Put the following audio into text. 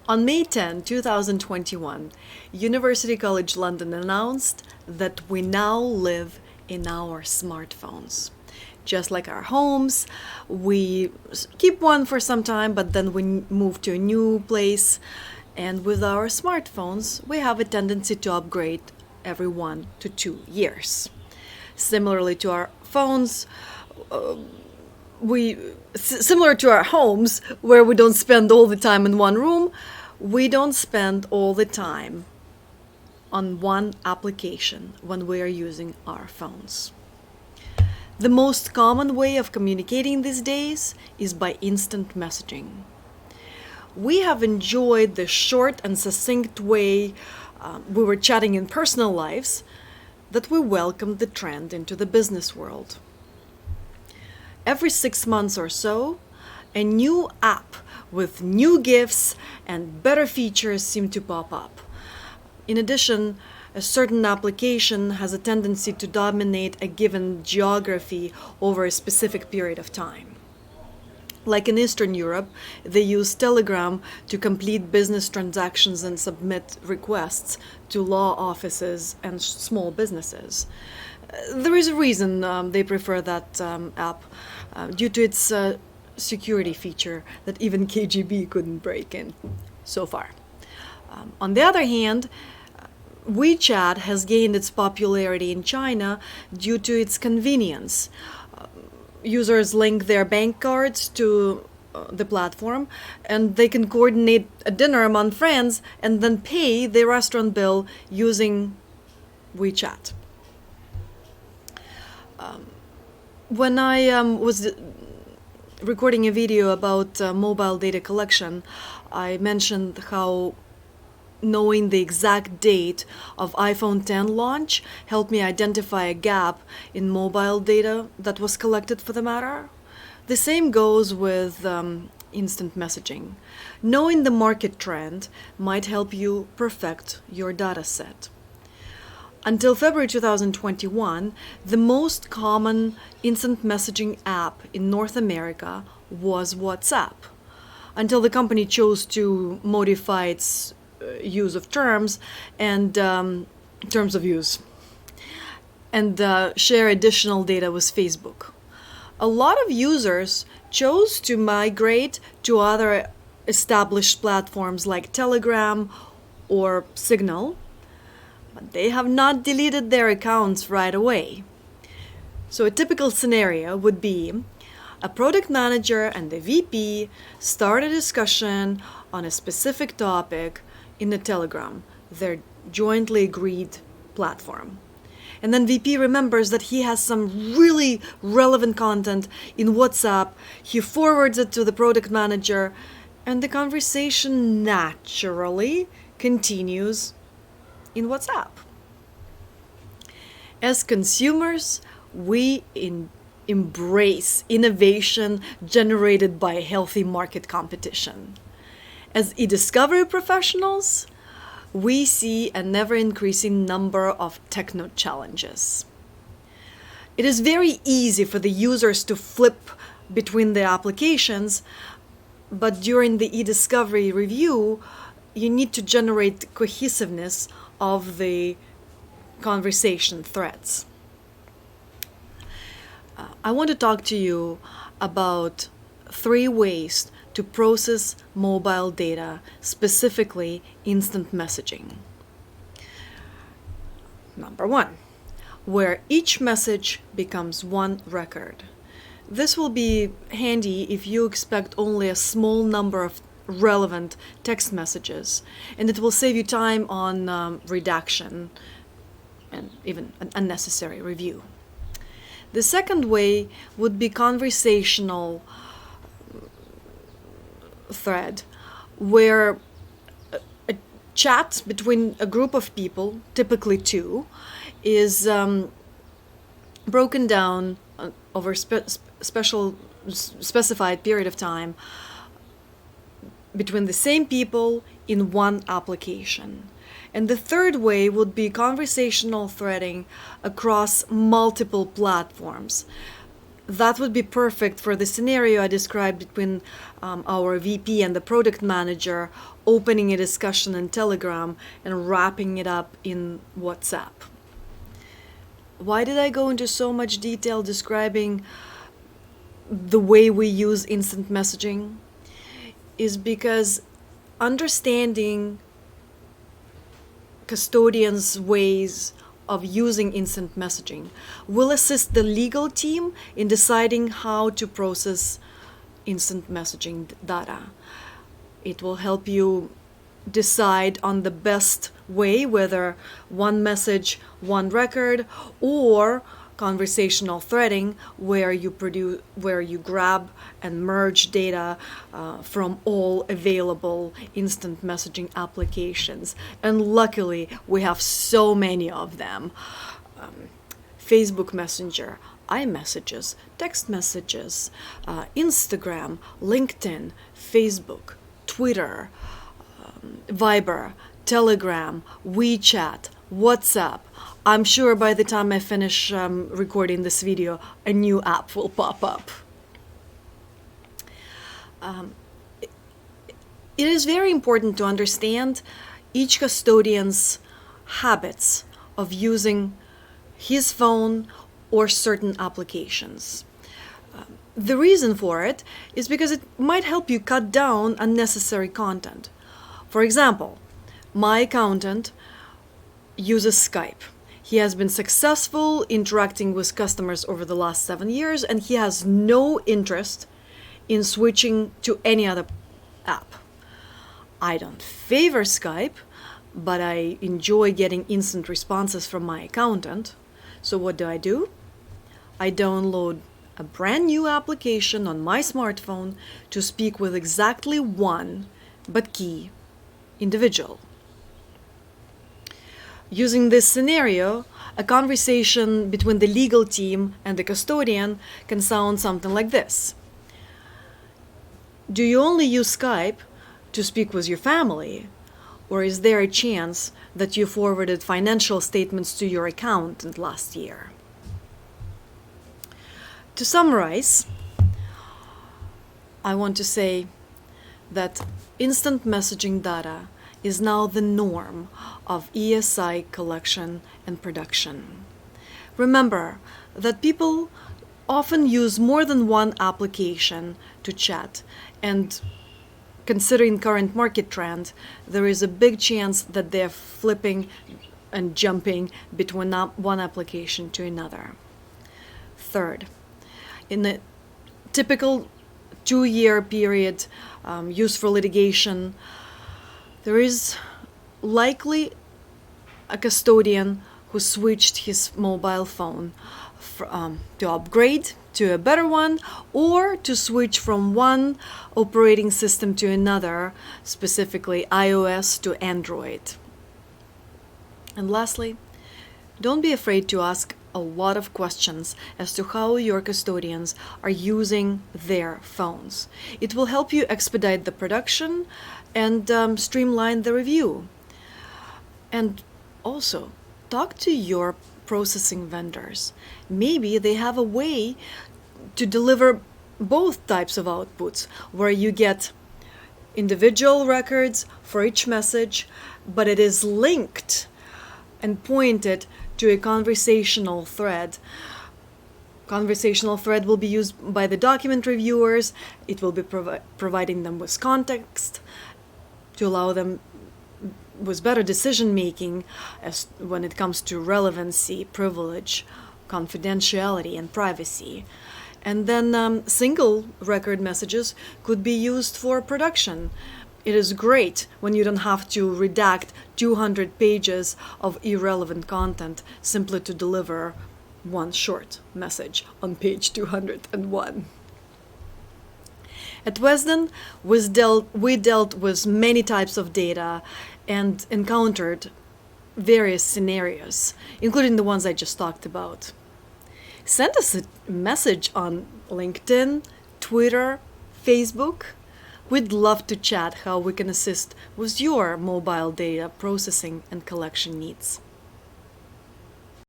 On May 10, 2021, University College London announced that we now live in our smartphones. Just like our homes, we keep one for some time, but then we move to a new place. And with our smartphones, we have a tendency to upgrade every 1 to 2 years. Similarly to our phones, similar to our homes, where we don't spend all the time in one room, we don't spend all the time on one application when we are using our phones. The most common way of communicating these days is by instant messaging. We have enjoyed the short and succinct way we were chatting in personal lives that we welcomed the trend into the business world. Every 6 months or so, a new app with new gifts and better features seem to pop up. In addition, a certain application has a tendency to dominate a given geography over a specific period of time. Like in Eastern Europe, they use Telegram to complete business transactions and submit requests to law offices and small businesses. There is a reason they prefer that app, due to its security feature that even KGB couldn't break in so far. On the other hand, WeChat has gained its popularity in China due to its convenience. Users link their bank cards to the platform, and they can coordinate a dinner among friends and then pay their restaurant bill using WeChat. When I was recording a video about mobile data collection, I mentioned how knowing the exact date of iPhone X launch helped me identify a gap in mobile data that was collected for the matter. The same goes with instant messaging. Knowing the market trend might help you perfect your data set. Until February 2021, the most common instant messaging app in North America was WhatsApp, until the company chose to modify its use of terms and terms of use and share additional data with Facebook. A lot of users chose to migrate to other established platforms like Telegram or Signal, but they have not deleted their accounts right away. So a typical scenario would be a product manager and the VP start a discussion on a specific topic in the Telegram, their jointly agreed platform. And then VP remembers that he has some really relevant content in WhatsApp. He forwards it to the product manager, and the conversation naturally continues in WhatsApp. As consumers, we embrace innovation generated by healthy market competition. As eDiscovery professionals, we see a never-increasing number of techno challenges. It is very easy for the users to flip between the applications, but during the eDiscovery review, you need to generate cohesiveness of the conversation threads. I want to talk to you about 3 ways to process mobile data, specifically instant messaging. Number 1, where each message becomes one record. This will be handy if you expect only a small number of relevant text messages, and it will save you time on redaction and even an unnecessary review. The second way would be conversational thread, where a chat between a group of people, typically 2, is broken down over specified period of time between the same people in one application. And the third way would be conversational threading across multiple platforms. That would be perfect for the scenario I described between our VP and the product manager, opening a discussion in Telegram and wrapping it up in WhatsApp. Why did I go into so much detail describing the way we use instant messaging? Is because understanding custodians' ways of using instant messaging will assist the legal team in deciding how to process instant messaging data. It will help you decide on the best way, whether one message, one record, or conversational threading, where you grab and merge data from all available instant messaging applications. And luckily, we have so many of them. Facebook Messenger, iMessages, text messages, Instagram, LinkedIn, Facebook, Twitter, Viber, Telegram, WeChat, WhatsApp. I'm sure by the time I finish recording this video, a new app will pop up. It is very important to understand each custodian's habits of using his phone or certain applications. The reason for it is because it might help you cut down unnecessary content. For example, my accountant uses Skype. He has been successful interacting with customers over the last 7 years, and he has no interest in switching to any other app. I don't favor Skype, but I enjoy getting instant responses from my accountant. So what do? I download a brand new application on my smartphone to speak with exactly one, but key, individual. Using this scenario, a conversation between the legal team and the custodian can sound something like this. Do you only use Skype to speak with your family? Or is there a chance that you forwarded financial statements to your accountant last year? To summarize, I want to say that instant messaging data is now the norm of ESI collection and production. Remember that people often use more than one application to chat, and considering current market trend, there is a big chance that they're flipping and jumping between one application to another. Third, in a typical 2-year period used for litigation, there is likely a custodian who switched his mobile phone to upgrade to a better one, or to switch from one operating system to another, specifically iOS to Android. And lastly, don't be afraid to ask a lot of questions as to how your custodians are using their phones. It will help you expedite the production and streamline the review. And also, talk to your processing vendors. Maybe they have a way to deliver both types of outputs, where you get individual records for each message, but it is linked and pointed to a conversational thread. Conversational thread will be used by the document reviewers. It will be providing them with context to allow them with better decision making as when it comes to relevancy, privilege, confidentiality, and privacy. And then single record messages could be used for production. It is great when you don't have to redact 200 pages of irrelevant content simply to deliver one short message on page 201. At Wesden, we dealt with many types of data and encountered various scenarios, including the ones I just talked about. Send us a message on LinkedIn, Twitter, Facebook. We'd love to chat how we can assist with your mobile data processing and collection needs.